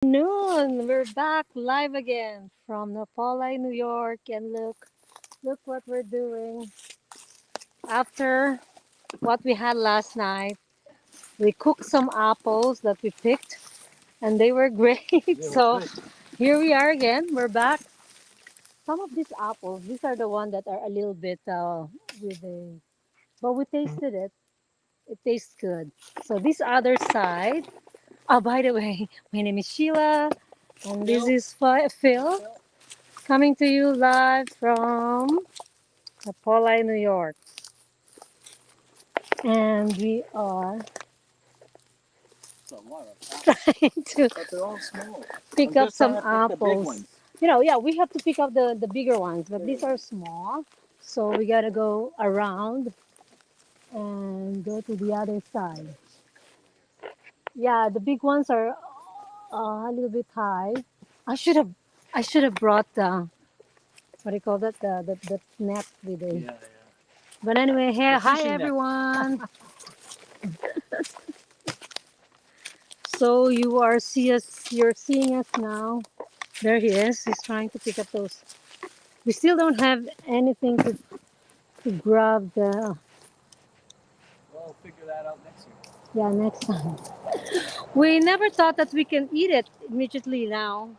Noon, we're back live again from Napoli, New York, and look what we're doing. After what we had last night, we cooked some apples that we picked, and they were great. So here we are again. We're back. Some of these apples, these are the ones that are a little bit with a, but we tasted it. It tastes good. So this other side. Oh, by the way, my name is Sheila, and this is Phil. Coming to you live from Apollo, New York. And we are trying to pick up some apples. Yeah, we have to pick up the bigger ones, but these are small. So we got to go around and go to the other side. Yeah, the big ones are a little bit high. I should have I should have brought the what do you call that the net with a. But anyway, hey, hi everyone. So you're seeing us now. There he is. He's trying to pick up those. We still don't have anything to grab the. We'll figure that out next year. Yeah, next time. We never thought that we can eat it immediately now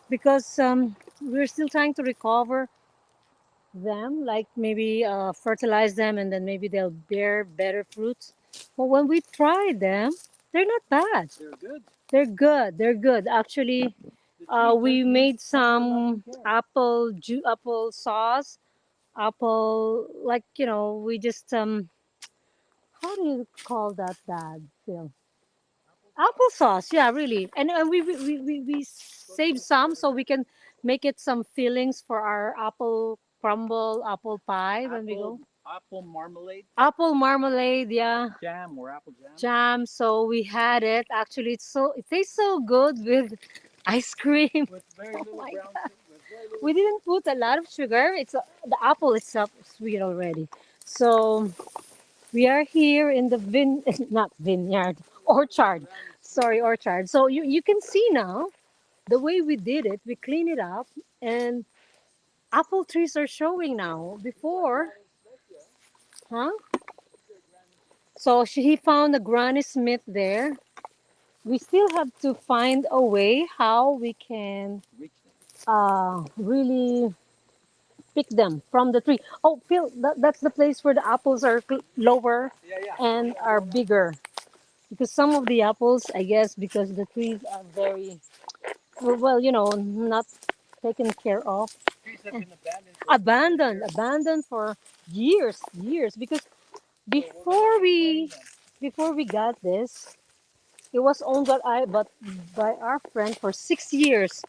because we're still trying to recover them, like maybe fertilize them and then maybe they'll bear better fruits. But when we try them, they're not bad. They're good. They're good. They're good. Actually, we made some apple sauce, apple like we just how do you call that, Dad? Phil? Applesauce, yeah, really. And we save some so we can make it some fillings for our apple crumble, apple pie when we go. Apple marmalade. Apple marmalade, yeah. Jam or apple jam. Jam. So we had it. Actually, it tastes so good with ice cream. With very Oh little my brown God. sugar. With very little We didn't put a lot of sugar. The apple itself is sweet already. So we are here in the not vineyard, orchard. Sorry, orchard. So you can see now the way we did it. We clean it up, and apple trees are showing now. Before, huh? So he found a Granny Smith there. We still have to find a way how we can really pick them from the tree. Oh, Phil, that's the place where the apples are lower and are bigger. Because some of the apples, I guess, because the trees are very well, not taken care of. trees have been Abandoned for years. Because before we before we got this, it was owned by our friend for 6 years,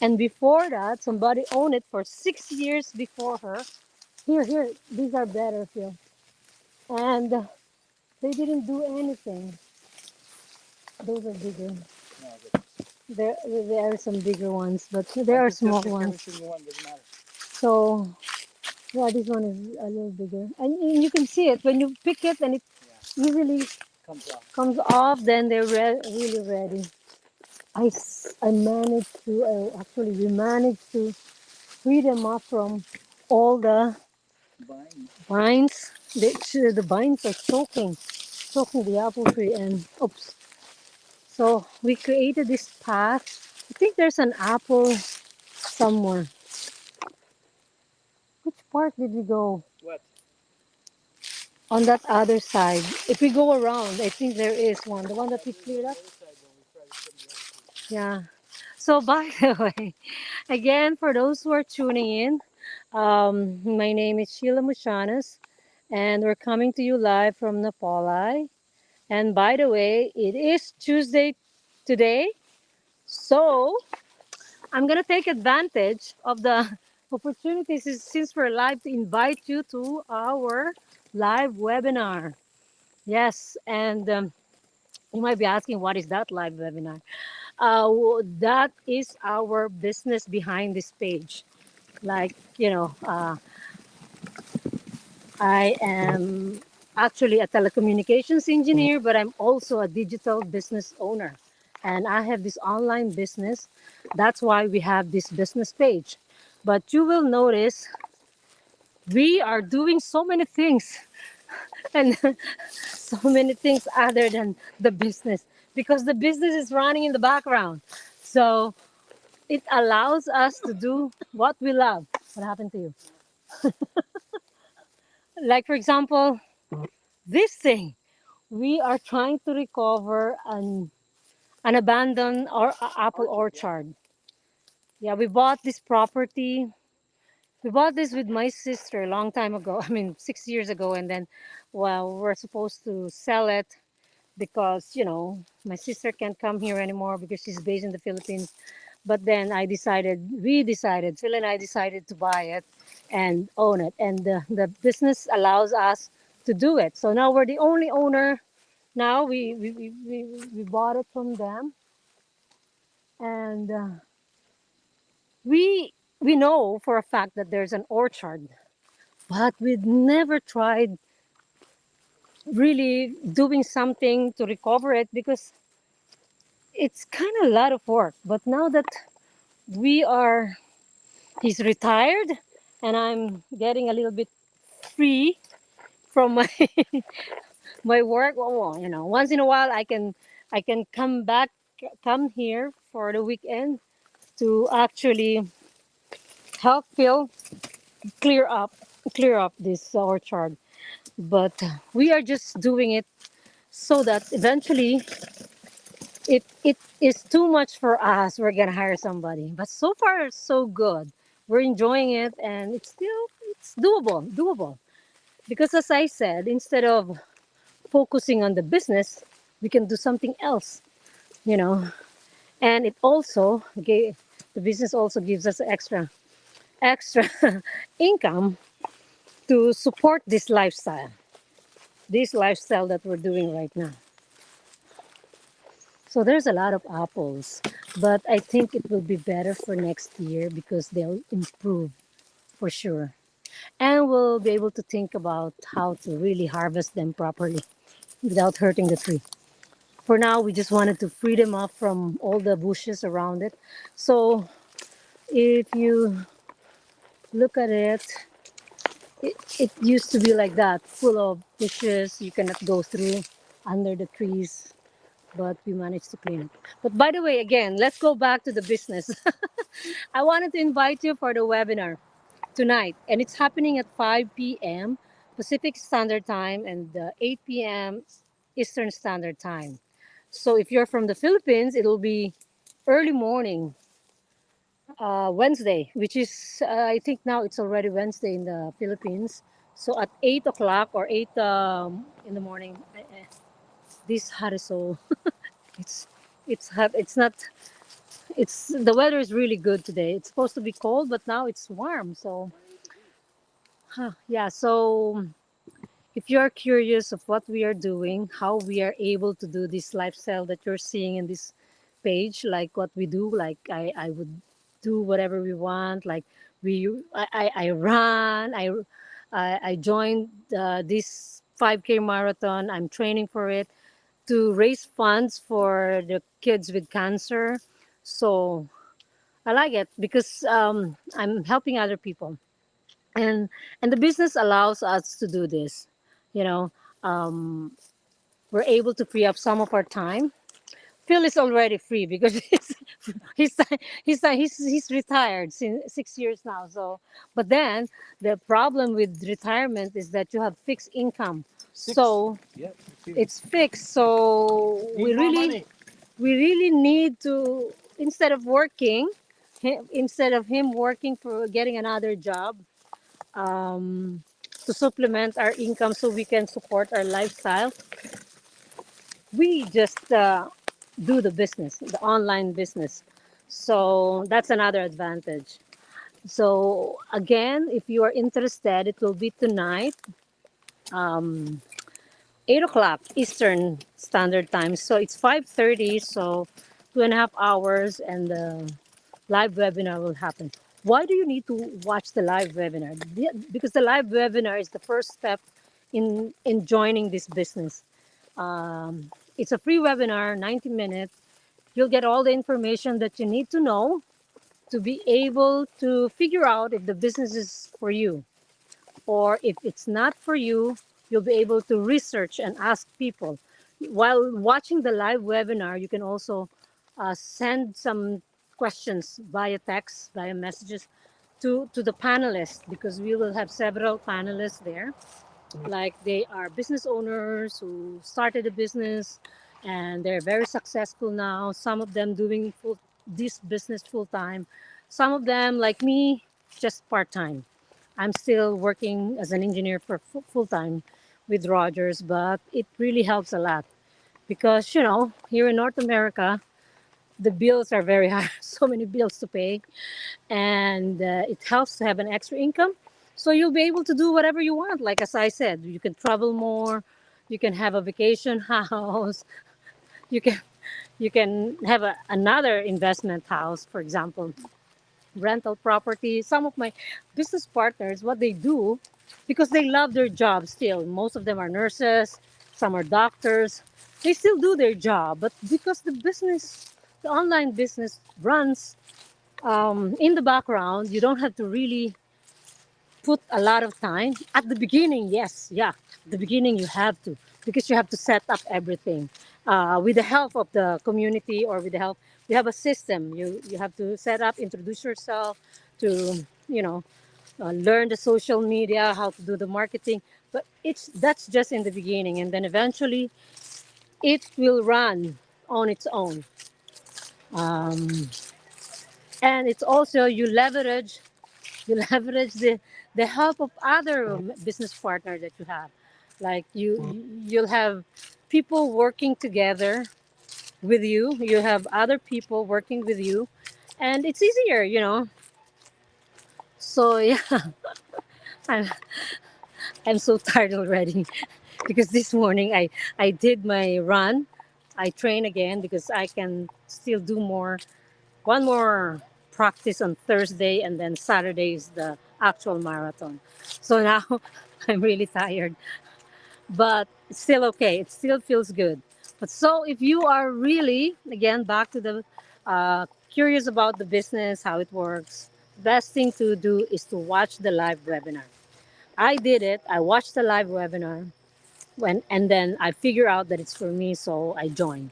and before that, somebody owned it for 6 years before her. Here, these are better, Phil, and they didn't do anything. Those are bigger. There are some bigger ones, but there are small ones. So yeah, this one is a little bigger, and you can see it when you pick it, and it easily comes off. Then they're really ready. I managed to actually we managed to free them up from all the vines. The vines are choking the apple tree, and oops. So we created this path. I think there's an apple somewhere. Which part did we go? What? On that other side. If we go around, I think there is one. The one that we cleared up. Yeah. So by the way, again, for those who are tuning in, my name is Sheila Mushanas, and we're coming to you live from Napoli. And by the way, it is Tuesday today, so I'm gonna take advantage of the opportunities since we're live to invite you to our live webinar. Yes, and you might be asking, what is that live webinar? That is our business behind this page. Like, I am actually a telecommunications engineer, but I'm also a digital business owner. and I have this online business. That's why we have this business page. But you will notice we are doing so many things and so many things other than the business because the business is running in the background. So it allows us to do what we love. What happened to you? Like, for example, this thing. We are trying to recover an abandoned or apple orchard. Yeah, we bought this property. We bought this with my sister a long time ago. I mean, 6 years ago. And then, well, we're supposed to sell it because, my sister can't come here anymore because she's based in the Philippines. But then we decided, Phil and I decided to buy it and own it. And the business allows us to do it. So now we're the only owner. Now we bought it from them. And we know for a fact that there's an orchard, but we've never tried really doing something to recover it because it's kind of a lot of work. But now that we are, he's retired, and I'm getting a little bit free from my my work. Well, once in a while I can come here for the weekend to actually help Phil clear up clear up this orchard. But we are just doing it so that eventually, if it is too much for us, we're gonna hire somebody. But so far it's so good. We're enjoying it, and it's doable. Because as I said, instead of focusing on the business, we can do something else, you know. And the business also gives us extra income to support this lifestyle that we're doing right now. So there's a lot of apples, but I think it will be better for next year because they'll improve for sure. And we'll be able to think about how to really harvest them properly without hurting the tree. For now, we just wanted to free them up from all the bushes around it. So if you look at it, it used to be like that, full of bushes. You cannot go through under the trees, but we managed to clean it. But by the way, again, let's go back to the business. I wanted to invite you for the webinar tonight, and it's happening at 5 p.m. Pacific Standard Time and 8 p.m. Eastern Standard Time. So if you're from the Philippines, it'll be early morning, Wednesday, which is, I think now it's already Wednesday in the Philippines. So at 8 o'clock or 8 in the morning, this hot is so, it's, it's hot. It's not, the weather is really good today. It's supposed to be cold, but now it's warm. So, yeah. So if you're curious of what we are doing, how we are able to do this lifestyle that you're seeing in this page, like what we do, like I would do whatever we want. Like I run, I joined this 5K marathon. I'm training for it to raise funds for the kids with cancer. So I like it because I'm helping other people, and the business allows us to do this. You know, um, we're able to free up some of our time. Phil is already free because he's he's retired since 6 years now. So, but then the problem with retirement is that you have fixed income. So Yep. it's fixed. So we really need to, instead of instead of him working for getting another job, um, to supplement our income so we can support our lifestyle, we just do the online business. So that's another advantage. So again, if you are interested, it will be tonight, um, 8 o'clock Eastern Standard Time. So it's 5:30, so 2.5 hours, and the live webinar will happen. Why do you need to watch the live webinar? Because the live webinar is the first step in joining this business. It's a free webinar, 90 minutes, You'll get all the information that you need to know to be able to figure out if the business is for you, or if it's not for you, you'll be able to research and ask people. While watching the live webinar, you can also send some questions via text, via messages to the panelists, because we will have several panelists there. Like, they are business owners who started a business and they're very successful now. Some of them doing this business full time. Some of them, like me, just part time. I'm still working as an engineer for full time with Rogers, but it really helps a lot because, here in North America, the bills are very high, so many bills to pay, and it helps to have an extra income. So you'll be able to do whatever you want. Like, as I said, you can travel more, you can have a vacation house, you can have another investment house, for example, rental property. Some of my business partners, what they do, because they love their job still, most of them are nurses, some are doctors, they still do their job, but because the online business runs in the background, you don't have to really put a lot of time. At the beginning, yes, yeah, at the beginning you have to, because you have to set up everything with the help of the community, or with the help, you have a system. You have to set up, introduce yourself, to learn the social media, how to do the marketing. But that's just in the beginning, and then eventually it will run on its own. um, and it's also, you leverage the help of other business partner that you have. Like, you'll have people working together with you, you have other people working with you, and it's easier. So yeah, i'm, I'm so tired already because this morning I did my run. I train again because I can still do one more practice on Thursday, and then Saturday is the actual marathon. So now I'm really tired, but it's still okay. It still feels good. But so, if you are really, again, back to the curious about the business, how it works, best thing to do is to watch the live webinar. I did it. I watched the live webinar, and then I figure out that it's for me, so I joined.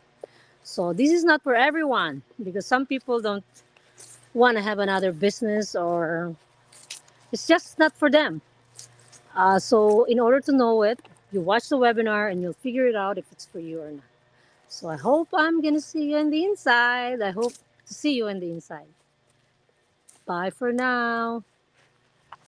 So this is not for everyone, because some people don't want to have another business, or it's just not for them. So in order to know it, you watch the webinar and you'll figure it out if it's for you or not. So I hope I'm going to see you on the inside. I hope to see you on the inside. Bye for now.